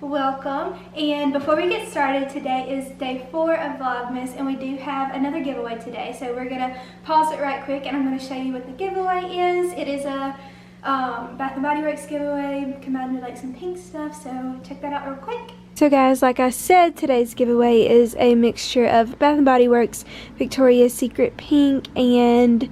welcome. And before we get started, today is day 4 of Vlogmas, and we do have another giveaway today. So we're gonna pause it right quick, and I'm gonna show you what the giveaway is. It is a Bath & Body Works giveaway combined with like some pink stuff, so check that out real quick. So guys, like I said, today's giveaway is a mixture of Bath & Body Works Victoria's Secret Pink and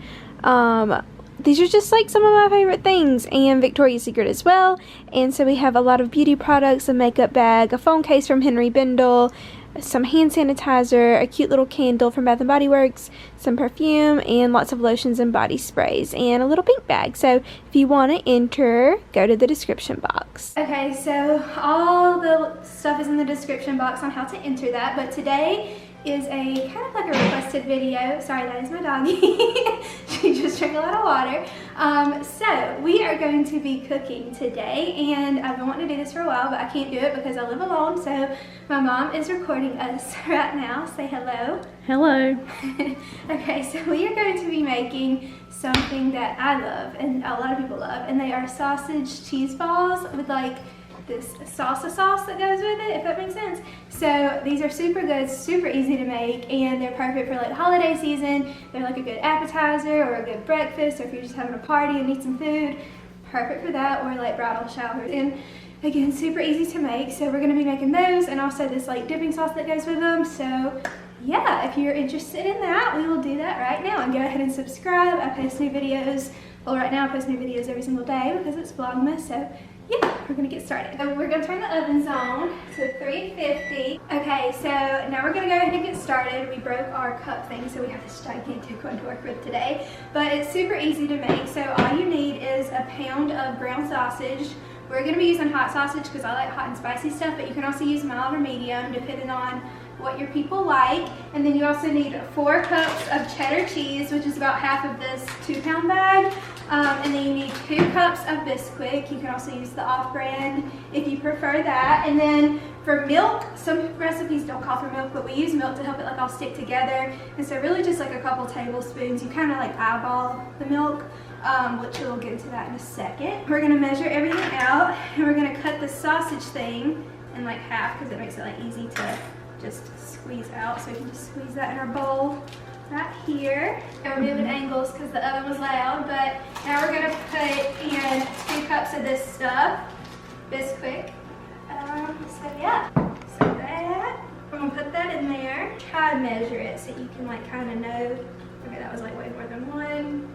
these are just like some of my favorite things, and Victoria's Secret as well. And so we have a lot of beauty products, a makeup bag, a phone case from Henry Bendel, some hand sanitizer, a cute little candle from Bath & Body Works, some perfume, and lots of lotions and body sprays, and a little pink bag. So if you want to enter, go to the description box. Okay, so all the stuff is in the description box on how to enter that, but today is a kind of like a requested video. Sorry, that is my doggie. She just drank a lot of water. So we are going to be cooking today, and I've been wanting to do this for a while, but I can't do it because I live alone. So my mom is recording us right now. Say hello. Hello. Okay, so we are going to be making something that I love and a lot of people love, and they are sausage cheese balls with like this salsa sauce that goes with it, if that makes sense. So these are super good, super easy to make, and they're perfect for like holiday season. They're like a good appetizer or a good breakfast, or if you're just having a party and need some food, perfect for that, or like bridal showers. And again, super easy to make. So we're gonna be making those, and also this like dipping sauce that goes with them. So yeah, if you're interested in that, we will do that right now. And go ahead and subscribe. I post new videos. Well, right now I post new videos every single day because it's Vlogmas. So yeah, we're gonna get started. So we're gonna turn the ovens on to 350. Okay, so now we're gonna go ahead and get started. We broke our cup thing, so we have this gigantic one to work with today. But it's super easy to make. So all you need is a pound of ground sausage. We're gonna be using hot sausage because I like hot and spicy stuff, but you can also use mild or medium depending on what your people like. And then you also need 4 cups of cheddar cheese, which is about half of this 2-pound bag. And then you need 2 cups of Bisquick. You can also use the off-brand if you prefer that. And then for milk, some recipes don't call for milk, but we use milk to help it like all stick together. And so really just like a couple tablespoons. You kind of like eyeball the milk, which we'll get into that in a second. We're gonna measure everything out, and we're gonna cut the sausage thing in like half because it makes it like easy to just squeeze out. So we can just squeeze that in our bowl right here. And we're moving angles because the oven was loud, but now we're gonna put in 2 cups of this stuff, Bisquick. So yeah, so that, I'm gonna put that in there. Try to measure it so you can like kind of know. Okay, that was like way more than 1.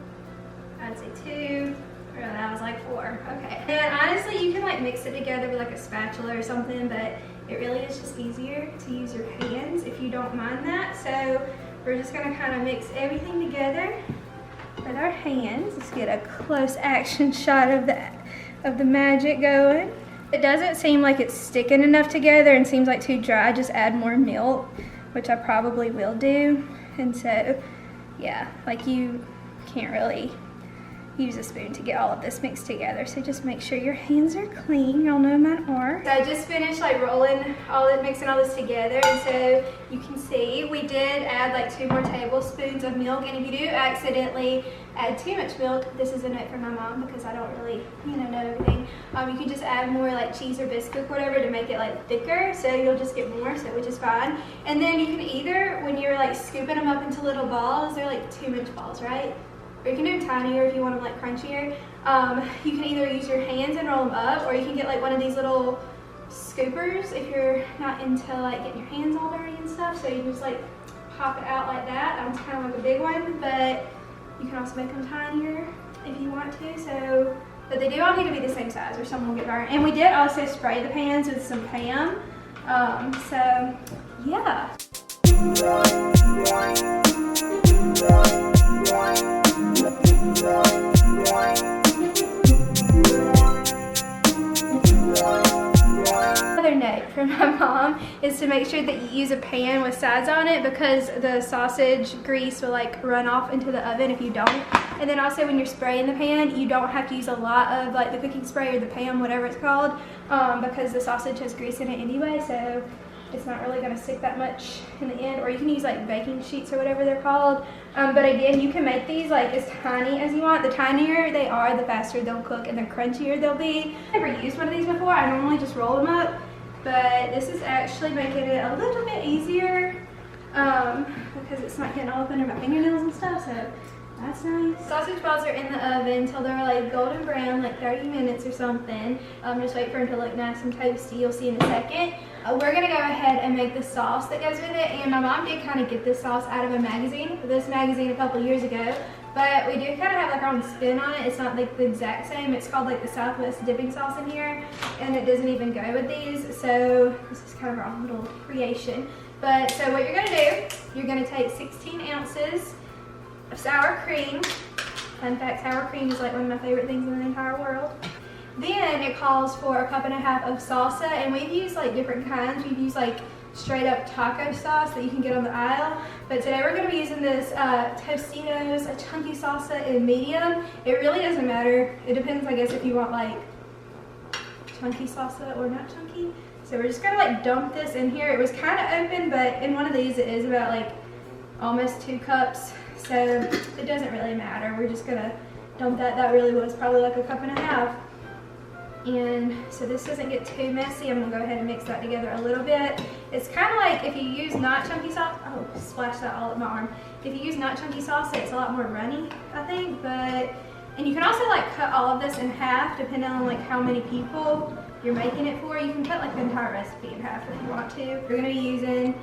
I'd say 2. Or that was like 4. Okay. And honestly, you can like mix it together with like a spatula or something, but it really is just easier to use your hands if you don't mind that. So we're just gonna kind of mix everything together with our hands. Let's get a close action shot of the magic going. It doesn't seem like it's sticking enough together and seems like too dry. Just add more milk, which I probably will do. And so, yeah, like you can't really use a spoon to get all of this mixed together, so just make sure your hands are clean. Y'all know mine are. So I just finished like mixing all this together, and so you can see we did add like 2 more tablespoons of milk. And if you do accidentally add too much milk, this is a note from my mom because I don't really, know everything. You can just add more like cheese or Bisquick, whatever, to make it like thicker, so you'll just get more, so which is fine. And then you can either, when you're like scooping them up into little balls, they're like 2-inch balls, right? Or you can do them tinier if you want them like crunchier. You can either use your hands and roll them up, or you can get like one of these little scoopers if you're not into like getting your hands all dirty and stuff. So you just like pop it out like that. It's kind of like a big one, but you can also make them tinier if you want to. So, but they do all need to be the same size or some will get burnt. And we did also spray the pans with some Pam. So yeah. Another note from my mom is to make sure that you use a pan with sides on it, because the sausage grease will like run off into the oven if you don't. And then also when you're spraying the pan, you don't have to use a lot of like the cooking spray or the Pam, whatever it's called, because the sausage has grease in it anyway, so it's not really going to stick that much in the end. Or you can use like baking sheets or whatever they're called. But again, you can make these like as tiny as you want. The tinier they are, the faster they'll cook and the crunchier they'll be. I've never used one of these before. I normally just roll them up. but this is actually making it a little bit easier because it's not getting all up under my fingernails and stuff, so that's nice. Sausage balls are in the oven until they're like golden brown, like 30 minutes or something. Just wait for them to look nice and toasty. You'll see in a second. We're gonna go ahead and make the sauce that goes with it, and my mom did kind of get this sauce out of a magazine, this magazine a couple years ago, but we do kind of have like our own spin on it. It's not like the exact same. It's called like the Southwest dipping sauce in here, and it doesn't even go with these, so this is kind of our own little creation. But so what you're gonna do, you're gonna take 16 ounces of sour cream. Fun fact, sour cream is like one of my favorite things in the entire world. Then it calls for a 1.5 cups of salsa, and we've used like different kinds. We've used like straight up taco sauce that you can get on the aisle, but today we're going to be using this Tostitos, a chunky salsa in medium. It really doesn't matter. It depends, I guess, if you want like chunky salsa or not chunky. So we're just going to like dump this in here. It was kind of open, but in one of these it is about like almost 2 cups. So it doesn't really matter. We're just going to dump that. That really was probably like a 1.5 cups. And so this doesn't get too messy, I'm going to go ahead and mix that together a little bit. It's kind of like if you use not chunky sauce, oh, splash that all up my arm. If you use not chunky salsa, it's a lot more runny, I think. And you can also like cut all of this in half depending on like how many people you're making it for. You can cut like the entire recipe in half if you want to. We're going to be using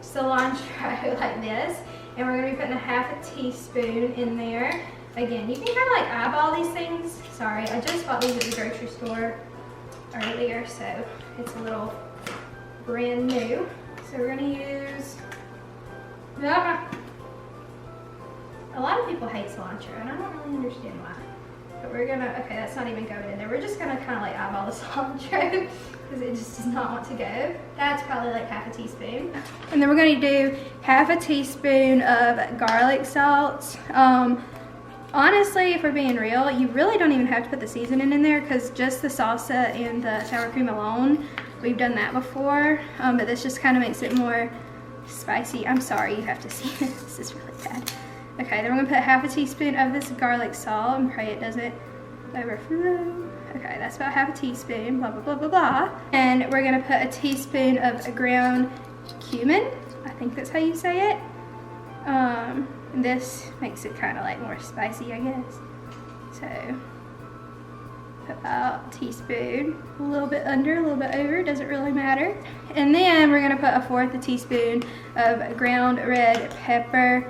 cilantro like this, and we're going to be putting 1/2 teaspoon in there. Again, you can kind of like eyeball these things. Sorry, I just bought these at the grocery store earlier, so it's a little brand new. So we're gonna use, a lot of people hate cilantro, and I don't really understand why. But we're gonna, okay, that's not even going in there. We're just gonna kind of like eyeball the cilantro because it just does not want to go. That's probably like 1/2 teaspoon. And then we're gonna do 1/2 teaspoon of garlic salt. Honestly, if we're being real, you really don't even have to put the seasoning in there because just the salsa and the sour cream alone, we've done that before, but this just kind of makes it more spicy. I'm sorry, you have to see this. This is really bad. Okay, then we're gonna put 1/2 teaspoon of this garlic salt and pray it doesn't overflow. Okay, that's about 1/2 teaspoon, blah, blah, blah, blah, blah. And we're gonna put a teaspoon of ground cumin. I think that's how you say it. This makes it kind of like more spicy, I guess. So, about a teaspoon, a little bit under, a little bit over, doesn't really matter. And then we're gonna put 1/4 teaspoon of ground red pepper.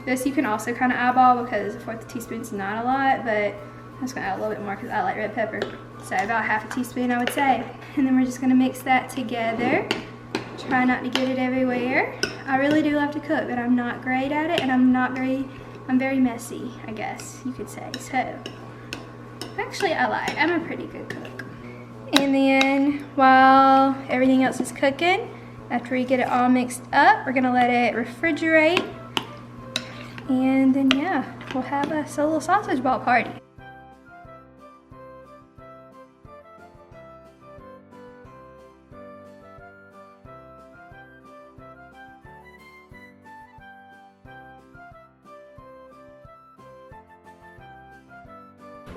This you can also kind of eyeball because 1/4 teaspoon is not a lot, but I'm just gonna add a little bit more because I like red pepper. So about 1/2 teaspoon, I would say. And then we're just gonna mix that together. Try not to get it everywhere. I really do love to cook, but I'm not great at it, and I'm very messy, I guess you could say. So, actually I'm a pretty good cook. And then while everything else is cooking, after we get it all mixed up, we're gonna let it refrigerate. And then yeah, we'll have a little sausage ball party.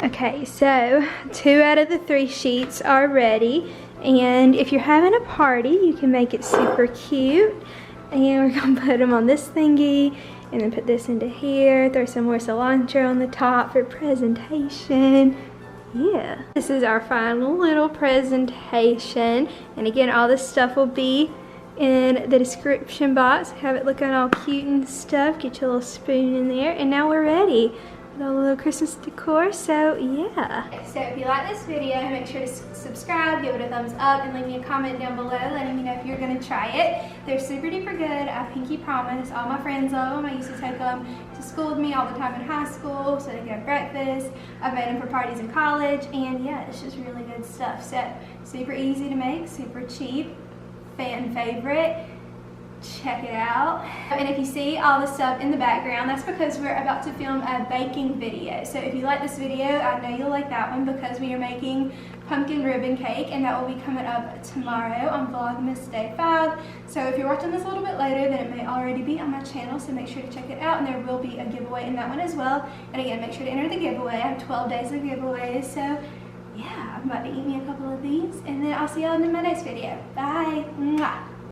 Okay, so 2 out of the 3 sheets are ready, and if you're having a party, you can make it super cute. And we're gonna put them on this thingy, and then put this into here, throw some more cilantro on the top for presentation. Yeah, this is our final little presentation, and again, all this stuff will be in the description box. Have it looking all cute and stuff. Get your little spoon in there, and now we're ready. A little Christmas decor, so yeah. So if you like this video, make sure to subscribe, give it a thumbs up, and leave me a comment down below letting me know if you're gonna try it. They're super duper good, I pinky promise. All my friends love them. I used to take them to school with me all the time in high school so they could have breakfast. I've made them for parties in college, and yeah, it's just really good stuff. So super easy to make, super cheap, fan favorite. Check it out. And if you see all the stuff in the background, that's because we're about to film a baking video. So if you like this video, I know you'll like that one because we are making pumpkin ribbon cake, and that will be coming up tomorrow on Vlogmas Day 5. So if you're watching this a little bit later, then it may already be on my channel, so make sure to check it out, and there will be a giveaway in that one as well. And again, make sure to enter the giveaway. I have 12 days of giveaways, so yeah, I'm about to eat me a couple of these, and then I'll see y'all in my next video. Bye. Mwah.